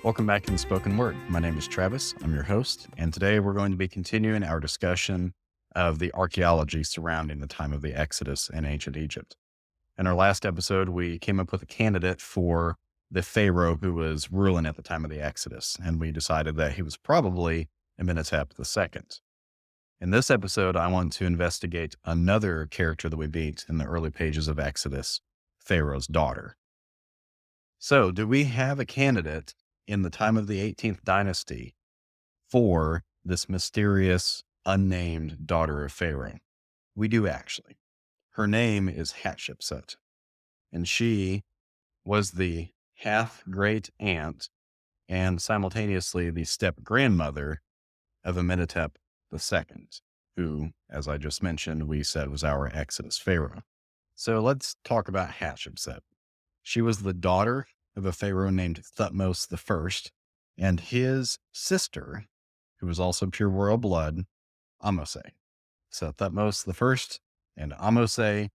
Welcome back to the Spoken Word. My name is Travis. I'm your host, and today we're going to be continuing our discussion of the archaeology surrounding the time of the Exodus in ancient Egypt. In our last episode, we came up with a candidate for the pharaoh who was ruling at the time of the Exodus, and we decided that he was probably Amenhotep II. In this episode, I want to investigate another character that we meet in the early pages of Exodus, Pharaoh's daughter. So, do we have a candidate in the time of the 18th dynasty for this mysterious, unnamed daughter of Pharaoh? We do actually. Her name is Hatshepsut, and she was the half great aunt and simultaneously the step grandmother of Amenhotep II, who, as I just mentioned, we said was our Exodus pharaoh. So let's talk about Hatshepsut. She was the daughter of a pharaoh named Thutmose I and his sister, who was also pure royal blood, Ahmose. So Thutmose I and Ahmose,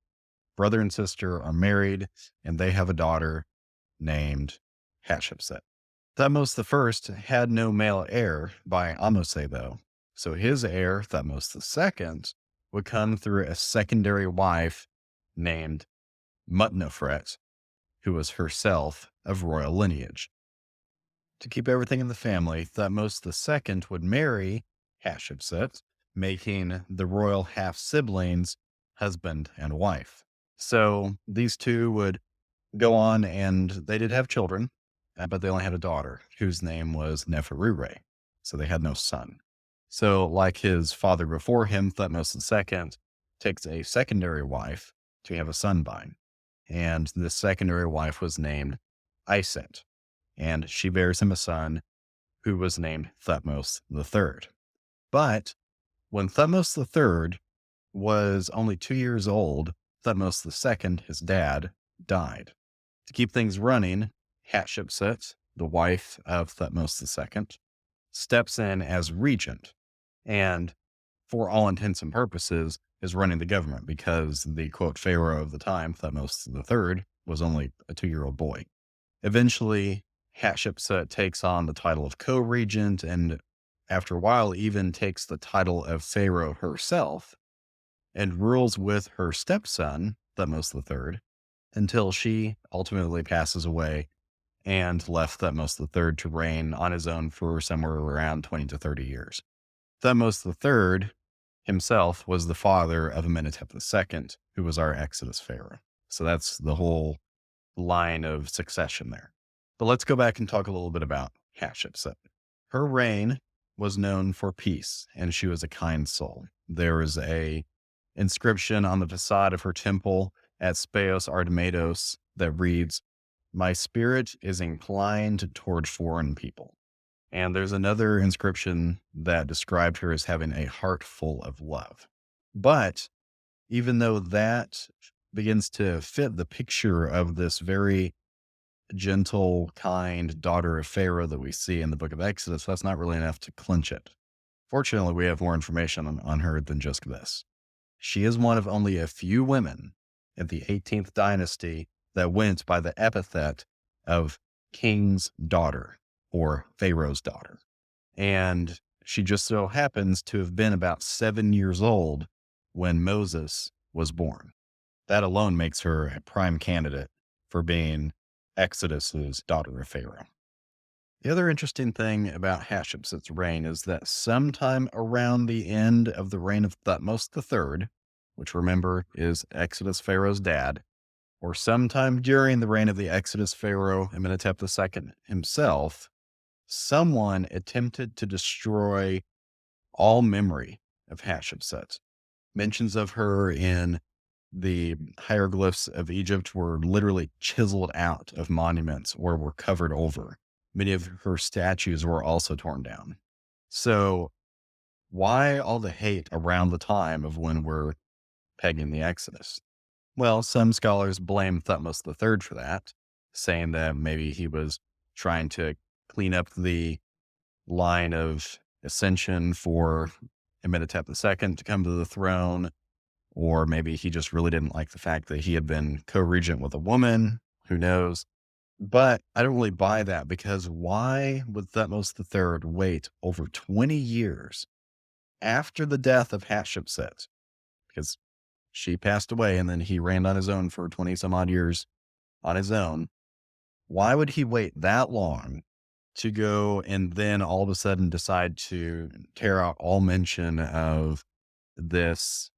brother and sister, are married, and they have a daughter named Hatshepsut. Thutmose I had no male heir by Ahmose, though. So his heir, Thutmose II, would come through a secondary wife named Mutnefret, who was herself of royal lineage. To keep everything in the family, Thutmose II would marry Hatshepsut, making the royal half-siblings husband and wife. So these two would go on, and they did have children, but they only had a daughter whose name was Neferure. So they had no son. So like his father before him, Thutmose II takes a secondary wife to have a son by. And this secondary wife was named Iset, and she bears him a son who was named Thutmose III. But when Thutmose III was only 2 years old, Thutmose II, his dad, died. To keep things running, Hatshepsut, the wife of Thutmose II, steps in as regent, and for all intents and purposes, is running the government because the quote pharaoh of the time, Thutmose III, was only a 2-year-old boy. Eventually, Hatshepsut takes on the title of co-regent, and after a while even takes the title of pharaoh herself, and rules with her stepson, Thutmose III, until she ultimately passes away and left Thutmose III to reign on his own for somewhere around 20 to 30 years. Thutmose III himself was the father of Amenhotep II, who was our Exodus pharaoh. So that's the whole line of succession there. But let's go back and talk a little bit about Hatshepsut. Her reign was known for peace, and she was a kind soul. There is a inscription on the facade of her temple at Speos Artemidos that reads, "My spirit is inclined toward foreign people." And there's another inscription that described her as having a heart full of love. But even though that begins to fit the picture of this very gentle, kind daughter of Pharaoh that we see in the book of Exodus, that's not really enough to clinch it. Fortunately, we have more information on her than just this. She is one of only a few women in the 18th dynasty that went by the epithet of king's daughter or Pharaoh's daughter. And she just so happens to have been about 7 years old when Moses was born. That alone makes her a prime candidate for being Exodus's daughter of Pharaoh. The other interesting thing about Hatshepsut's reign is that sometime around the end of the reign of Thutmose III, which remember is Exodus Pharaoh's dad, or sometime during the reign of the Exodus Pharaoh Amenhotep II himself, someone attempted to destroy all memory of Hatshepsut. Mentions of her in the hieroglyphs of Egypt were literally chiseled out of monuments or were covered over. Many of her statues were also torn down. So why all the hate around the time of when we're pegging the Exodus? Well, some scholars blame Thutmose III for that, saying that maybe he was trying to clean up the line of ascension for Amenhotep II to come to the throne, or maybe he just really didn't like the fact that he had been co-regent with a woman. Who knows? But I don't really buy that because why would Thutmose III wait over 20 years after the death of Hatshepsut? Because she passed away and then he reigned on his own for 20 some odd years on his own. Why would he wait that long to go and then all of a sudden decide to tear out all mention of this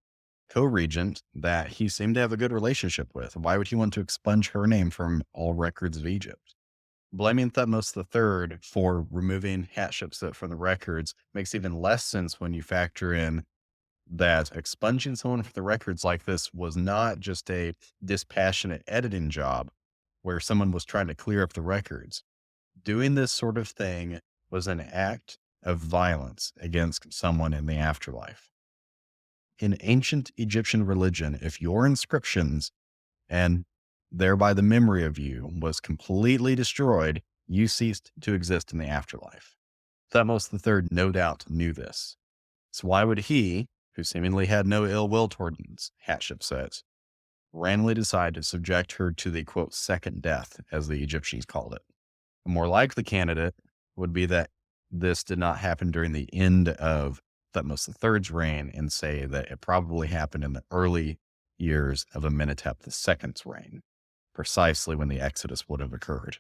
co-regent that he seemed to have a good relationship with? Why would he want to expunge her name from all records of Egypt? Blaming Thutmose III for removing Hatshepsut from the records makes even less sense when you factor in that expunging someone from the records like this was not just a dispassionate editing job where someone was trying to clear up the records. Doing this sort of thing was an act of violence against someone in the afterlife. In ancient Egyptian religion, if your inscriptions and thereby the memory of you was completely destroyed, you ceased to exist in the afterlife. Thutmose III no doubt knew this. So why would he, who seemingly had no ill will towards Hatshepsut, randomly decide to subject her to the quote second death, as the Egyptians called it? A more likely candidate would be that this did not happen during the end of Thutmose III's reign, and say that it probably happened in the early years of Amenhotep II's reign, precisely when the Exodus would have occurred.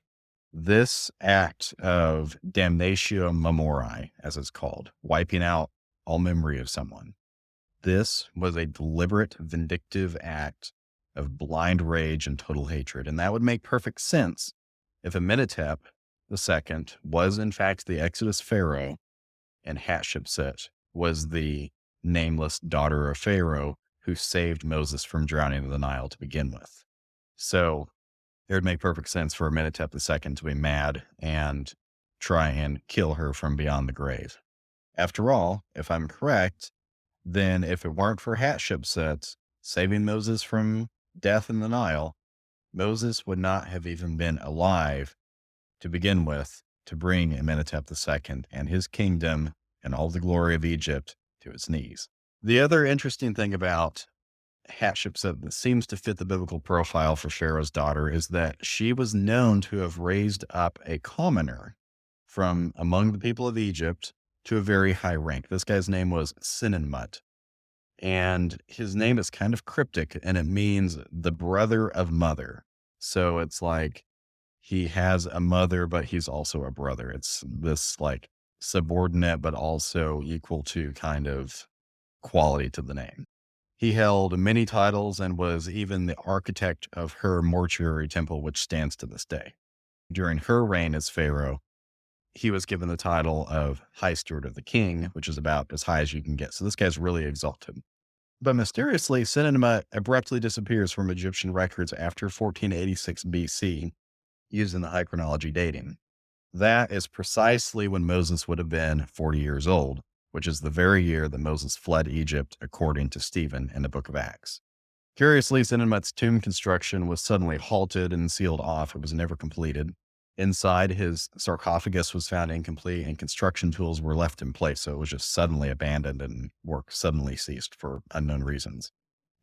This act of damnatio memoriae, as it's called, wiping out all memory of someone, this was a deliberate, vindictive act of blind rage and total hatred. And that would make perfect sense if Amenhotep II was, in fact, the Exodus Pharaoh and Hatshepsut was the nameless daughter of Pharaoh who saved Moses from drowning in the Nile to begin with. So it would make perfect sense for Amenhotep II to be mad and try and kill her from beyond the grave. After all, if I'm correct, then if it weren't for Hatshepsut saving Moses from death in the Nile, Moses would not have even been alive to begin with to bring Amenhotep II and his kingdom and all the glory of Egypt to its knees. The other interesting thing about Hatshepsut that seems to fit the biblical profile for Pharaoh's daughter is that she was known to have raised up a commoner from among the people of Egypt to a very high rank. This guy's name was Senenmut, and his name is kind of cryptic and it means the brother of mother. So it's like he has a mother, but he's also a brother. It's this like subordinate, but also equal to kind of quality to the name. He held many titles and was even the architect of her mortuary temple, which stands to this day. During her reign as pharaoh, he was given the title of High Steward of the King, which is about as high as you can get. So this guy's really exalted. But mysteriously, Senenmut abruptly disappears from Egyptian records after 1486 BC using the high chronology dating. That is precisely when Moses would have been 40 years old, which is the very year that Moses fled Egypt, according to Stephen in the book of Acts. Curiously, Senenmut's tomb construction was suddenly halted and sealed off. It was never completed. Inside, his sarcophagus was found incomplete and construction tools were left in place. So it was just suddenly abandoned and work suddenly ceased for unknown reasons.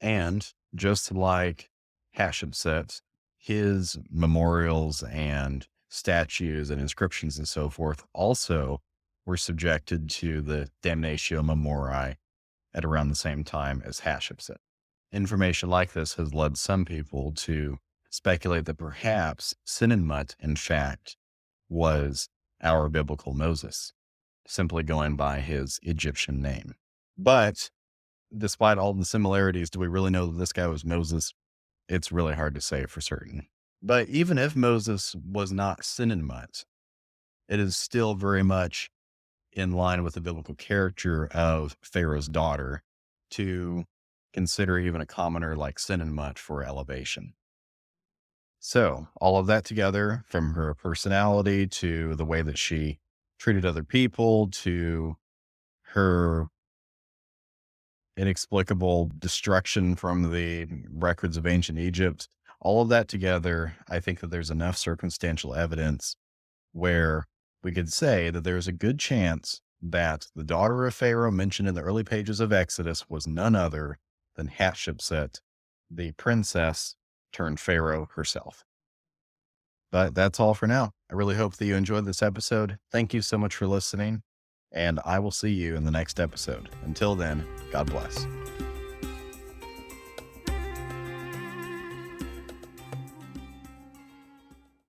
And just like Hatshepsut, his memorials and statues and inscriptions and so forth also were subjected to the damnatio memoriae at around the same time as Hatshepsut. Information like this has led some people to speculate that perhaps Senenmut, in fact, was our biblical Moses, simply going by his Egyptian name. But despite all the similarities, do we really know that this guy was Moses? It's really hard to say for certain. But even if Moses was not Senenmut, it is still very much in line with the biblical character of Pharaoh's daughter to consider even a commoner like Senenmut for elevation. So all of that together, from her personality to the way that she treated other people to her inexplicable destruction from the records of ancient Egypt, all of that together, I think that there's enough circumstantial evidence where we could say that there's a good chance that the daughter of Pharaoh mentioned in the early pages of Exodus was none other than Hatshepsut, the princess turned Pharaoh herself. But that's all for now. I really hope that you enjoyed this episode. Thank you so much for listening, and I will see you in the next episode. Until then, God bless.